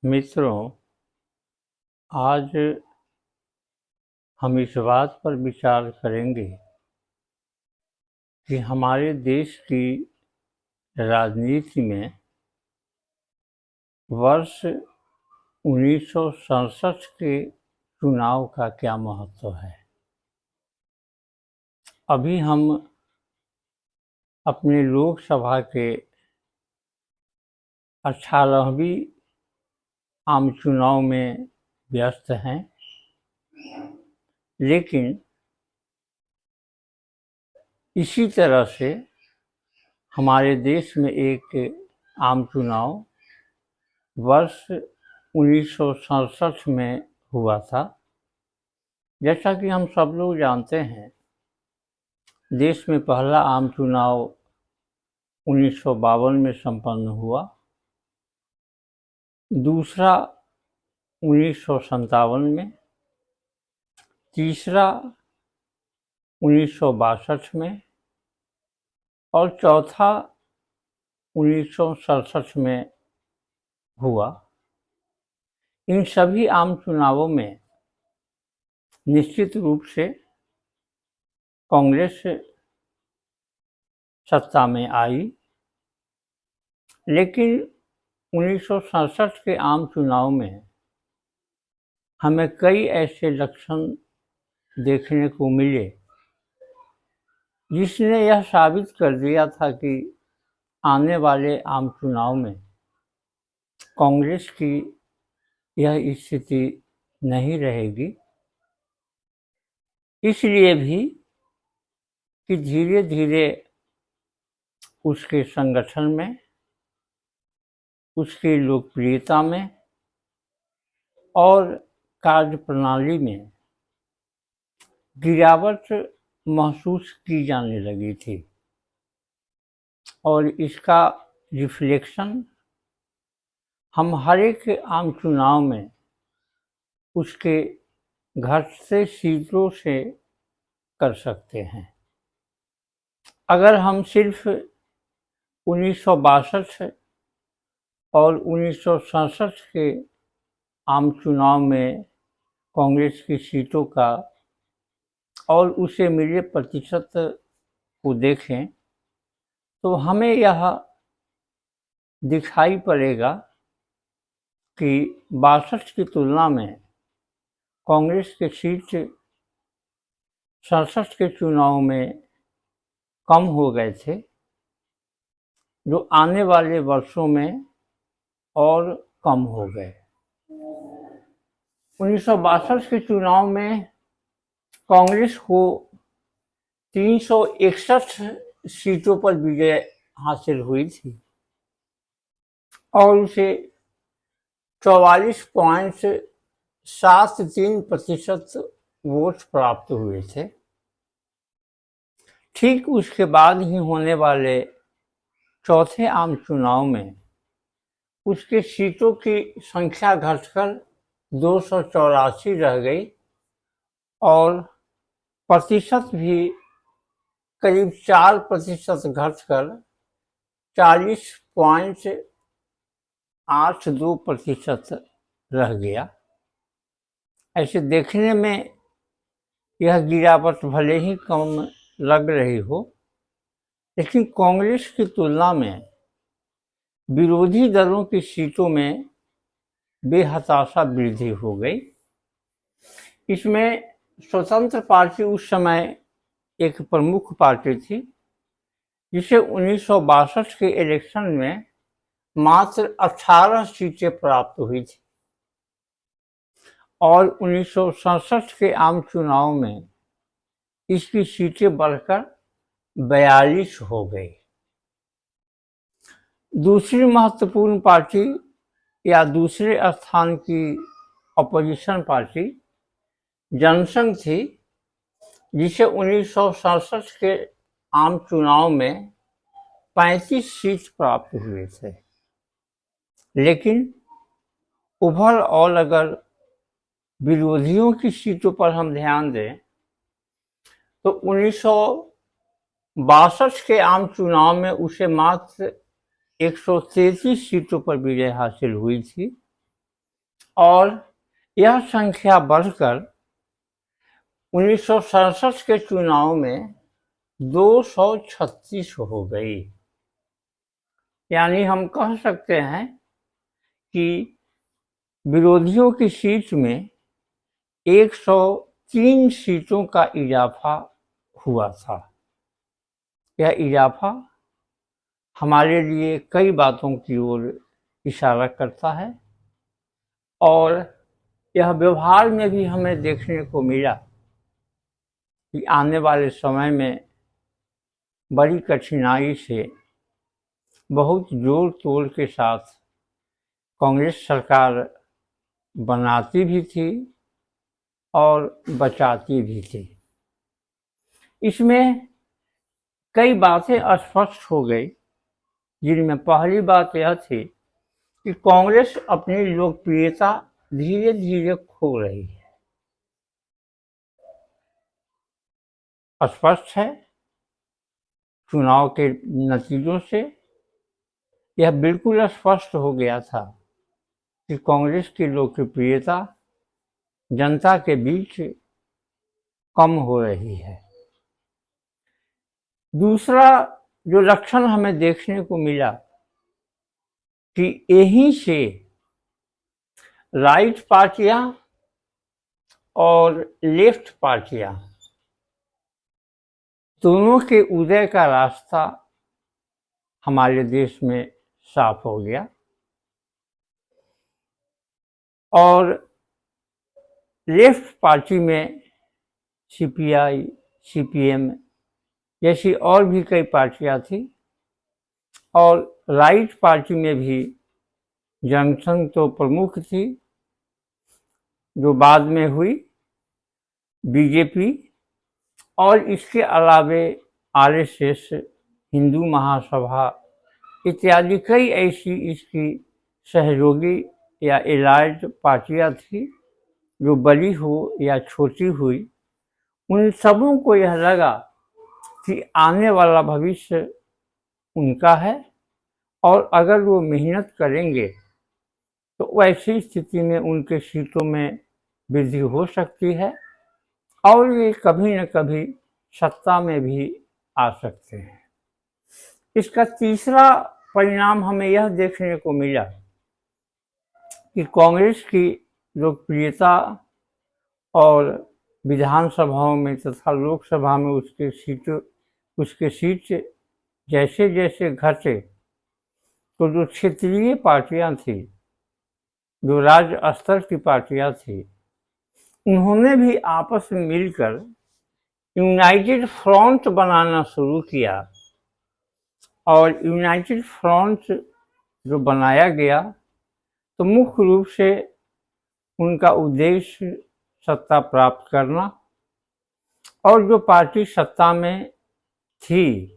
मित्रों, आज हम इस बात पर विचार करेंगे कि हमारे देश की राजनीति में वर्ष 1967 के चुनाव का क्या महत्व है। अभी हम अपने लोकसभा के 18वीं आम चुनाव में व्यस्त हैं, लेकिन इसी तरह से हमारे देश में एक आम चुनाव वर्ष 1967 में हुआ था। जैसा कि हम सब लोग जानते हैं, देश में पहला आम चुनाव 1952 में संपन्न हुआ, दूसरा 1957 में, तीसरा 1962 में और चौथा 1967 में हुआ। इन सभी आम चुनावों में निश्चित रूप से कांग्रेस सत्ता में आई, लेकिन 1967 के आम चुनाव में हमें कई ऐसे लक्षण देखने को मिले जिसने यह साबित कर दिया था कि आने वाले आम चुनाव में कांग्रेस की यह स्थिति नहीं रहेगी। इसलिए भी कि धीरे धीरे उसके संगठन में, उसकी लोकप्रियता में और कार्यप्रणाली में गिरावट महसूस की जाने लगी थी और इसका रिफ्लेक्शन हम हर एक आम चुनाव में उसके घटते सीटों से कर सकते हैं। अगर हम सिर्फ 1962 और 1967 के आम चुनाव में कांग्रेस की सीटों का और उसे मिले प्रतिशत को देखें तो हमें यह दिखाई पड़ेगा कि 62 की तुलना में कांग्रेस के सीट 67 के चुनाव में कम हो गए थे, जो आने वाले वर्षों में और कम हो गए। 1962 के चुनाव में कांग्रेस को 361 सीटों पर विजय हासिल हुई थी और उसे 44.73% वोट प्राप्त हुए थे। ठीक उसके बाद ही होने वाले चौथे आम चुनाव में उसके सीटों की संख्या घटकर 284 रह गई और प्रतिशत भी करीब 4% घटकर 40.82% रह गया। ऐसे देखने में यह गिरावट भले ही कम लग रही हो, लेकिन कांग्रेस की तुलना में विरोधी दलों की सीटों में बेहताशा वृद्धि हो गई। इसमें स्वतंत्र पार्टी उस समय एक प्रमुख पार्टी थी, जिसे 1962 के इलेक्शन में मात्र 18 सीटें प्राप्त हुई थी और 1967 के आम चुनाव में इसकी सीटें बढ़कर 42 हो गई। दूसरी महत्वपूर्ण पार्टी या दूसरे स्थान की अपोजिशन पार्टी जनसंघ थी, जिसे 1967 के आम चुनाव में 35 सीट प्राप्त हुए थे। लेकिन ओवरऑल अगर विरोधियों की सीटों पर हम ध्यान दें तो 1962 के आम चुनाव में उसे मात्र 133 सीटों पर विजय हासिल हुई थी और यह संख्या बढ़कर 1967 के चुनाव में 236 हो गई। यानी हम कह सकते हैं कि विरोधियों की सीट में 103 सीटों का इजाफा हुआ था। यह इजाफा हमारे लिए कई बातों की ओर इशारा करता है और यह व्यवहार में भी हमें देखने को मिला कि आने वाले समय में बड़ी कठिनाई से बहुत जोड़ तोड़ के साथ कांग्रेस सरकार बनाती भी थी और बचाती भी थी। इसमें कई बातें स्पष्ट हो गई, जिनमें पहली बात यह थी कि कांग्रेस अपनी लोकप्रियता धीरे धीरे खो रही है। स्पष्ट है, चुनाव के नतीजों से यह बिल्कुल स्पष्ट हो गया था कि कांग्रेस की लोकप्रियता जनता के बीच कम हो रही है। दूसरा जो लक्षण हमें देखने को मिला कि यहीं से राइट पार्टियां और लेफ्ट पार्टियां दोनों के उदय का रास्ता हमारे देश में साफ हो गया और लेफ्ट पार्टी में सीपीआई, सीपीएम जैसी और भी कई पार्टियां थी और राइट पार्टी में भी जनसंघ तो प्रमुख थी, जो बाद में हुई बीजेपी, और इसके अलावे आरएसएस, हिंदू महासभा इत्यादि कई ऐसी इसकी सहयोगी या एलाइड पार्टियां थी, जो बड़ी हो या छोटी हुई। उन सबों को यह लगा कि आने वाला भविष्य उनका है और अगर वो मेहनत करेंगे तो वैसी स्थिति में उनके सीटों में वृद्धि हो सकती है और ये कभी न कभी सत्ता में भी आ सकते हैं। इसका तीसरा परिणाम हमें यह देखने को मिला कि कांग्रेस की लोकप्रियता और विधानसभाओं में तथा लोकसभा में उसके सीट जैसे जैसे घटे, तो जो क्षेत्रीय पार्टियां थी, जो राज्य स्तर की पार्टियां थी, उन्होंने भी आपस में मिलकर यूनाइटेड फ्रंट बनाना शुरू किया और यूनाइटेड फ्रंट जो बनाया गया तो मुख्य रूप से उनका उद्देश्य सत्ता प्राप्त करना और जो पार्टी सत्ता में थी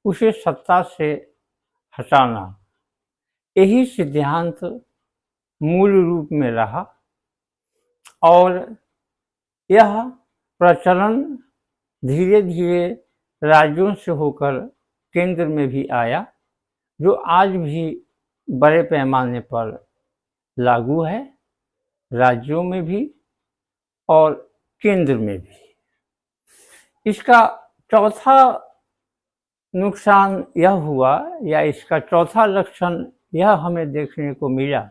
उसे सत्ता से हटाना, यही सिद्धांत मूल रूप में रहा और यह प्रचलन धीरे धीरे राज्यों से होकर केंद्र में भी आया, जो आज भी बड़े पैमाने पर लागू है, राज्यों में भी और केंद्र में भी। इसका चौथा नुकसान यह हुआ या इसका चौथा लक्षण यह हमें देखने को मिला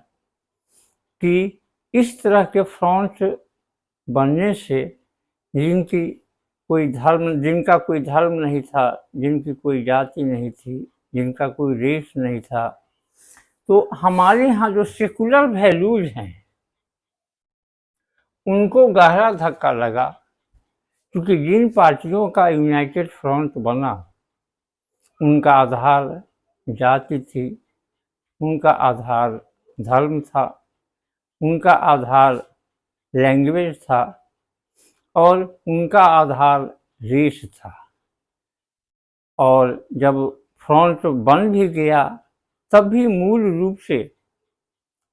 कि इस तरह के फ्रंट बनने से जिनका कोई धर्म नहीं था, जिनकी कोई जाति नहीं थी, जिनका कोई रेस नहीं था, तो हमारे यहाँ जो सेकुलर वैल्यूज हैं उनको गहरा धक्का लगा, क्योंकि जिन पार्टियों का यूनाइटेड फ्रंट बना उनका आधार जाति थी, उनका आधार धर्म था, उनका आधार लैंग्वेज था और उनका आधार रेस था। और जब फ्रंट बन भी गया तब भी मूल रूप से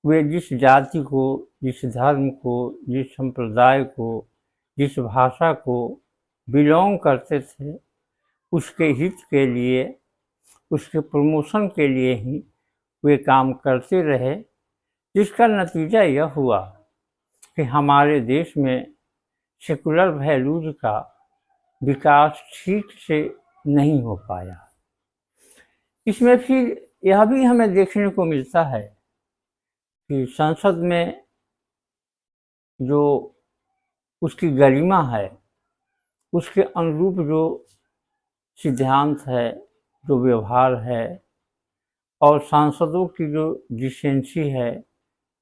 वे जिस जाति को, जिस धर्म को, जिस संप्रदाय को, जिस भाषा को बिलोंग करते थे, उसके हित के लिए, उसके प्रमोशन के लिए ही वे काम करते रहे, जिसका नतीजा यह हुआ कि हमारे देश में सेकुलर वैल्यूज का विकास ठीक से नहीं हो पाया। इसमें फिर यह भी हमें देखने को मिलता है कि संसद में जो उसकी गरिमा है, उसके अनुरूप जो सिद्धांत है, जो व्यवहार है, और सांसदों की जो डिसेंसी है,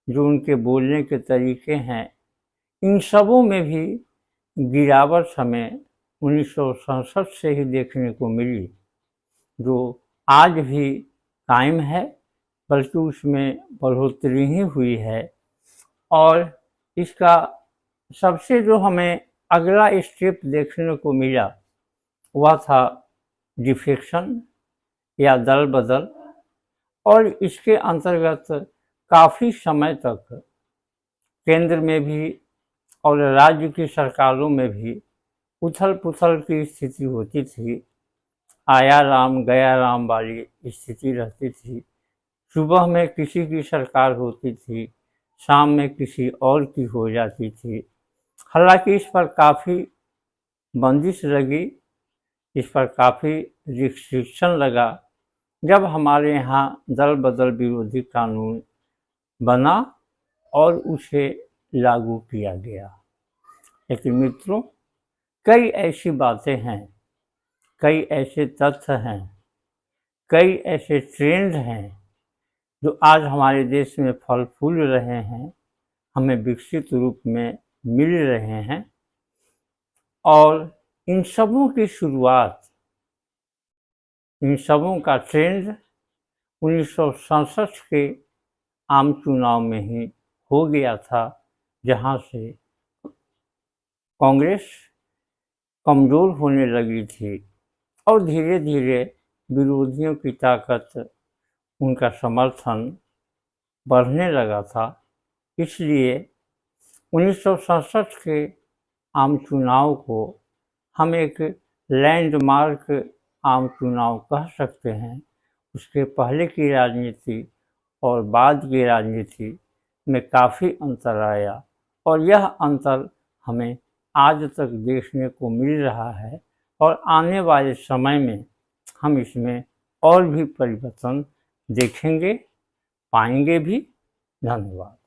जो उनके बोलने के तरीके हैं, इन सबों में भी गिरावट हमें 1967 से ही देखने को मिली, जो आज भी कायम है, बल्कि उसमें बढ़ोतरी ही हुई है। और इसका सबसे जो हमें अगला स्टेप देखने को मिला वह था डिफेक्शन या दल बदल, और इसके अंतर्गत काफ़ी समय तक केंद्र में भी और राज्य की सरकारों में भी उथल पुथल की स्थिति होती थी। आया राम गया राम वाली स्थिति रहती थी। सुबह में किसी की सरकार होती थी, शाम में किसी और की हो जाती थी। हालांकि इस पर काफ़ी बंदिश लगी, इस पर काफ़ी रिस्ट्रिक्शन लगा जब हमारे यहाँ दल बदल विरोधी कानून बना और उसे लागू किया गया। लेकिन मित्रों, कई ऐसी बातें हैं, कई ऐसे तथ्य हैं, कई ऐसे ट्रेंड हैं जो आज हमारे देश में फल फूल रहे हैं, हमें विकसित रूप में मिल रहे हैं। और इन सबों की शुरुआत, इन सबों का ट्रेंड 1967 के आम चुनाव में ही हो गया था, जहां से कांग्रेस कमज़ोर होने लगी थी और धीरे धीरे विरोधियों की ताकत, उनका समर्थन बढ़ने लगा था। इसलिए 1967 के आम चुनाव को हम एक लैंडमार्क आम चुनाव कह सकते हैं। उसके पहले की राजनीति और बाद की राजनीति में काफ़ी अंतर आया, और यह अंतर हमें आज तक देखने को मिल रहा है, और आने वाले समय में हम इसमें और भी परिवर्तन देखेंगे, पाएंगे भी। धन्यवाद।